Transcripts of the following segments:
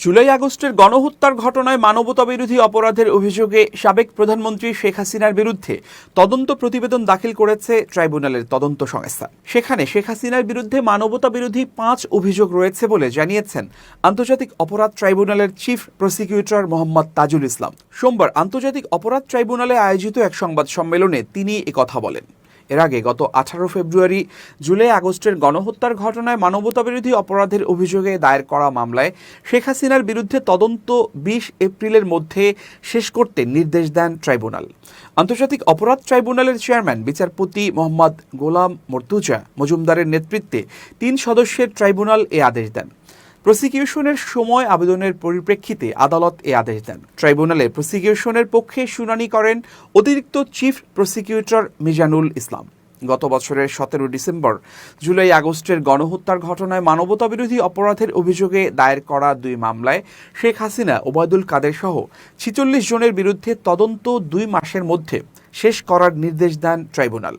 জুলাই আগস্টের গণহত্যার ঘটনায় মানবতাবিরোধী অপরাধের অভিযোগে সাবেক প্রধানমন্ত্রী শেখ হাসিনার বিরুদ্ধে তদন্ত প্রতিবেদন দাখিল করেছে ট্রাইব্যুনালের তদন্ত সংস্থা। সেখানে শেখ হাসিনার বিরুদ্ধে মানবতাবিরোধী 5 অভিযোগ রয়েছে বলে জানিয়েছেন আন্তর্জাতিক অপরাধ ট্রাইব্যুনালের চিফ প্রসিকিউটর মোহাম্মদ তাজুল ইসলাম। সোমবার আন্তর্জাতিক অপরাধ ট্রাইব্যুনালে আয়োজিত এক সংবাদ সম্মেলনে তিনি একথা বলেন। এর আগে গত 18 ফেব্রুয়ারি জুলাই আগস্টের গণহত্যার ঘটনায় মানবতাবিরোধী অপরাধের অভিযোগে দায়ের করা মামলায় শেখ হাসিনার বিরুদ্ধে তদন্ত 20 এপ্রিলের মধ্যে শেষ করতে নির্দেশ দেন ট্রাইব্যুনাল। আন্তর্জাতিক অপরাধ ট্রাইব্যুনালের চেয়ারম্যান বিচারপতি মোহাম্মদ গোলাম মর্তুজা মজুমদারের নেতৃত্বে 3 সদস্যের ট্রাইব্যুনাল এ আদেশ দেন। প্রসিকিউশনের সময় আবেদনের পরিপ্রেক্ষিতে আদালত এ আদেশ দেন। ট্রাইব্যুনালে প্রসিকিউশনের পক্ষে শুনানি করেন অতিরিক্ত চিফ প্রসিকিউটর মিজানুল ইসলাম। গত বছরের 17 ডিসেম্বর জুলাই আগস্টের গণহত্যার ঘটনায় মানবতাবিরোধী অপরাধের অভিযোগে দায়ের করা 2 মামলায় শেখ হাসিনা, ওবায়দুল কাদের সহ 46 জনের বিরুদ্ধে তদন্ত 2 মাসের মধ্যে শেষ করার নির্দেশ দেন ট্রাইব্যুনাল।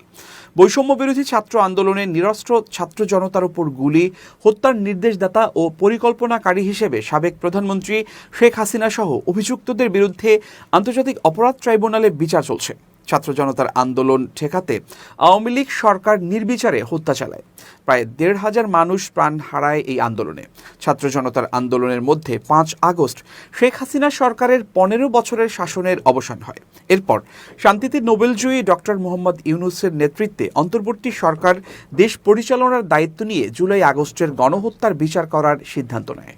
বৈষম্য বিরোধী ছাত্র আন্দোলনে নিরস্ত্র ছাত্র জনতার উপর গুলি, হত্যার নির্দেশদাতা ও পরিকল্পনাকারী হিসেবে সাবেক প্রধানমন্ত্রী শেখ হাসিনা সহ অভিযুক্তদের বিরুদ্ধে আন্তর্জাতিক অপরাধ ট্রাইব্যুনালে বিচার চলছে। ছাত্র জনতার আন্দোলন ঠেকাতে আওয়ামী লীগ সরকার নির্বিচারে হত্যা চালায়। প্রায় 1,500 মানুষ প্রাণ হারায় এই আন্দোলনে। ছাত্র জনতার আন্দোলনের মধ্যে 5 আগস্ট শেখ হাসিনা সরকারের 15 বছরের শাসনের অবসান হয়। এরপর শান্তিতে নোবেলজয়ী ডক্টর মোহাম্মদ ইউনূসের নেতৃত্বে অন্তর্বর্তী সরকার দেশ পরিচালনার দায়িত্ব নিয়ে জুলাই আগস্টের গণহত্যার বিচার করার সিদ্ধান্ত নেয়।